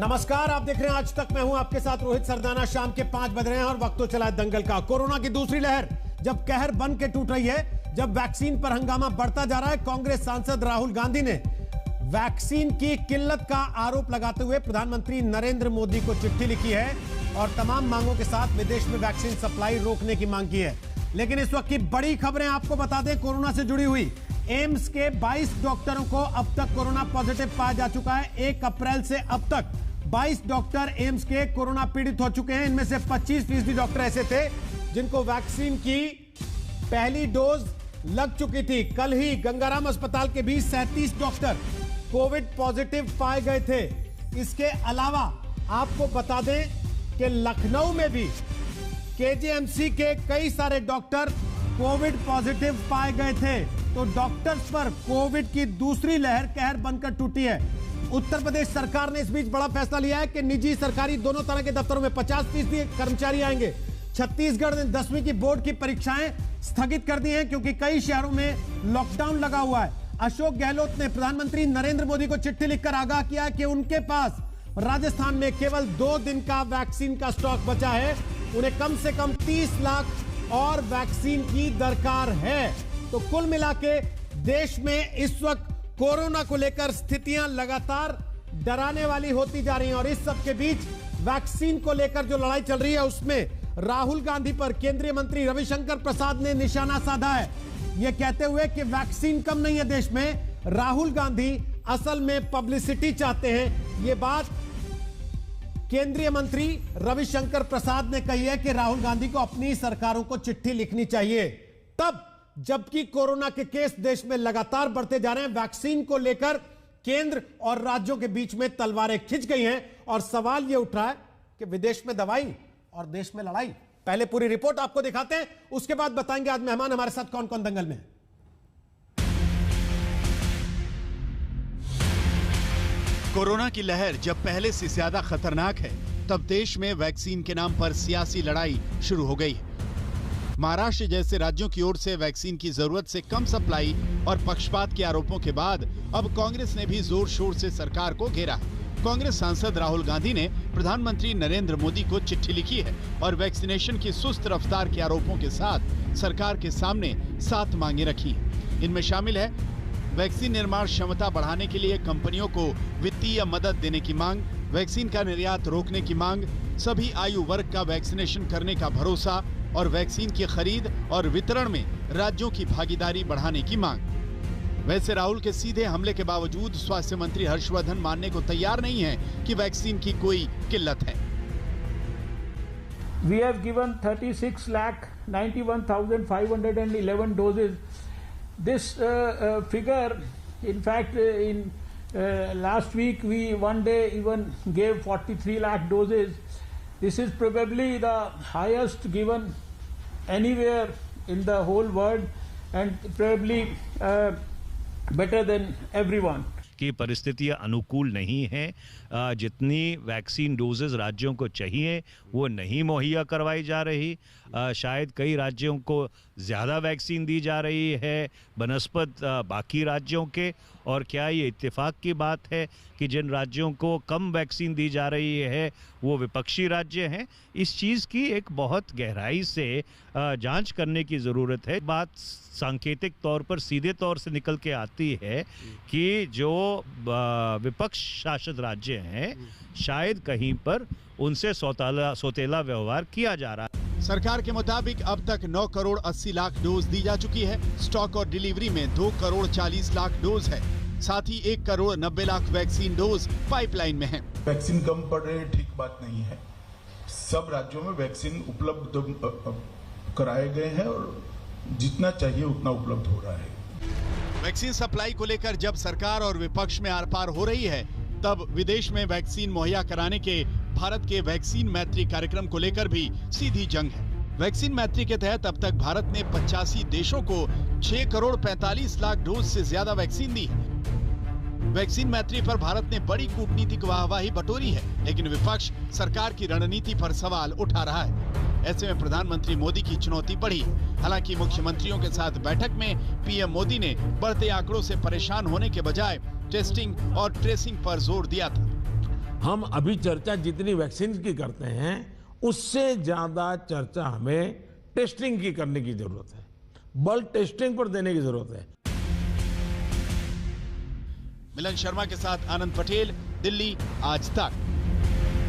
नमस्कार, आप देख रहे हैं आज तक। मैं हूं आपके साथ रोहित सरदाना। शाम के 5 बज रहे हैं और वक्त तो चला है दंगल का। कोरोना की दूसरी लहर जब कहर बन के टूट रही है, जब वैक्सीन पर हंगामा बढ़ता जा रहा है, कांग्रेस सांसद राहुल गांधी ने वैक्सीन की किल्लत का आरोप लगाते हुए प्रधानमंत्री नरेंद्र मोदी को चिट्ठी लिखी है और तमाम मांगों के साथ विदेश में वैक्सीन सप्लाई रोकने की मांग की है। लेकिन इस वक्त की बड़ी खबरें आपको बता दें कोरोना से जुड़ी हुई। एम्स के 22 डॉक्टरों को अब तक कोरोना पॉजिटिव पाया जा चुका है। 1 अप्रैल से अब तक 22 डॉक्टर एम्स के कोरोना पीड़ित हो चुके हैं। इनमें से 25% डॉक्टर ऐसे थे जिनको वैक्सीन की पहली डोज लग चुकी थी। कल ही गंगाराम अस्पताल के भी 37 डॉक्टर कोविड पॉजिटिव पाए गए थे। इसके अलावा आपको बता दें कि लखनऊ में भी केजीएमसी के कई सारे डॉक्टर कोविड पॉजिटिव पाए गए थे। तो डॉक्टर्स पर कोविड की दूसरी लहर कहर बनकर टूटी है। उत्तर प्रदेश सरकार ने इस बीच बड़ा फैसला लिया है कि निजी सरकारी दोनों तरह के दफ्तरों में 50% कर्मचारी आएंगे। छत्तीसगढ़ ने 10वीं की बोर्ड की परीक्षाएं स्थगित कर दी हैं क्योंकि कई शहरों में लॉकडाउन लगा हुआ है। अशोक गहलोत ने प्रधानमंत्री नरेंद्र मोदी को चिट्ठी लिखकर आगाह किया कि उनके पास राजस्थान में केवल 2 दिन का वैक्सीन का स्टॉक बचा है। उन्हें कम से कम 30 लाख और वैक्सीन की दरकार है। तो कुल मिला के देश में इस वक्त कोरोना को लेकर स्थितियां लगातार डराने वाली होती जा रही हैं और इस सब के बीच वैक्सीन को लेकर जो लड़ाई चल रही है उसमें राहुल गांधी पर केंद्रीय मंत्री रविशंकर प्रसाद ने निशाना साधा है। यह कहते हुए कि वैक्सीन कम नहीं है देश में, राहुल गांधी असल में पब्लिसिटी चाहते हैं। यह बात केंद्रीय मंत्री रविशंकर प्रसाद ने कही है कि राहुल गांधी को अपनी सरकारों को चिट्ठी लिखनी चाहिए। तब जबकि कोरोना के केस देश में लगातार बढ़ते जा रहे हैं, वैक्सीन को लेकर केंद्र और राज्यों के बीच में तलवारें खिंच गई हैं और सवाल यह उठ रहा है कि विदेश में दवाई और देश में लड़ाई। पहले पूरी रिपोर्ट आपको दिखाते हैं, उसके बाद बताएंगे आज मेहमान हमारे साथ कौन कौन दंगल में है। कोरोना की लहर जब पहले से ज्यादा खतरनाक है, तब देश में वैक्सीन के नाम पर सियासी लड़ाई शुरू हो गई है। महाराष्ट्र जैसे राज्यों की ओर से वैक्सीन की जरूरत से कम सप्लाई और पक्षपात के आरोपों के बाद अब कांग्रेस ने भी जोर शोर से सरकार को घेरा है। कांग्रेस सांसद राहुल गांधी ने प्रधानमंत्री नरेंद्र मोदी को चिट्ठी लिखी है और वैक्सीनेशन की सुस्त रफ्तार के आरोपों के साथ सरकार के सामने 7 मांगे रखी हैं। इनमें शामिल है वैक्सीन निर्माण क्षमता बढ़ाने के लिए कंपनियों को वित्तीय मदद देने की मांग, वैक्सीन का निर्यात रोकने की मांग, सभी आयु वर्ग का वैक्सीनेशन करने का भरोसा और वैक्सीन की खरीद और वितरण में राज्यों की भागीदारी बढ़ाने की मांग। वैसे राहुल के सीधे हमले के बावजूद स्वास्थ्य मंत्री हर्षवर्धन मानने को तैयार नहीं है कि वैक्सीन की कोई किल्लत है। We have given 36,91,511 doses. This figure, in fact, in last week we one day even gave 43 lakh doses. This is probably the highest given anywhere in the whole world and probably better than everyone. की परिस्थितियां अनुकूल नहीं हैं। जितनी vaccine doses राज्यों को चाहिए वो नहीं मुहैया करवाई जा रही। शायद कई राज्यों को ज़्यादा वैक्सीन दी जा रही है बनस्पत बाकी राज्यों के। और क्या ये इत्तेफाक की बात है कि जिन राज्यों को कम वैक्सीन दी जा रही है वो विपक्षी राज्य हैं? इस चीज़ की एक बहुत गहराई से जांच करने की ज़रूरत है। बात सांकेतिक तौर पर सीधे तौर से निकल के आती है कि जो विपक्ष शासित राज्य हैं शायद कहीं पर उनसे सौतेला व्यवहार किया जा रहा है। सरकार के मुताबिक अब तक 9 करोड़ 80 लाख डोज दी जा चुकी है। स्टॉक और डिलीवरी में 2 करोड़ 40 लाख डोज है। साथ ही 1 crore 90 lakh vaccine dose pipeline में है। वैक्सीन कम पड़ रही है, ठीक बात नहीं है। सब राज्यों में वैक्सीन उपलब्ध कराए गए हैं और जितना चाहिए उतना उपलब्ध हो रहा है। वैक्सीन सप्लाई को लेकर जब सरकार और विपक्ष में आर पार हो रही है, तब विदेश में वैक्सीन मुहैया कराने के भारत के वैक्सीन मैत्री कार्यक्रम को लेकर भी सीधी जंग है। वैक्सीन मैत्री के तहत अब तक भारत ने 85 देशों को 6 करोड़ 45 लाख डोज से ज्यादा वैक्सीन दी है। वैक्सीन मैत्री पर भारत ने बड़ी कूटनीतिक वाहवाही बटोरी है, लेकिन विपक्ष सरकार की रणनीति पर सवाल उठा रहा है। ऐसे में प्रधानमंत्री मोदी की चुनौती बढ़ी। हालांकि मुख्यमंत्रियों के साथ बैठक में पीएम मोदी ने बढ़ते आंकड़ों से परेशान होने के बजाय टेस्टिंग और ट्रेसिंग पर जोर दिया था। हम अभी चर्चा जितनी वैक्सीन की करते हैं उससे ज्यादा चर्चा हमें टेस्टिंग की करने की जरूरत है, बल टेस्टिंग पर देने की जरूरत है। मिलन शर्मा के साथ आनंद पटेल, दिल्ली, आज तक।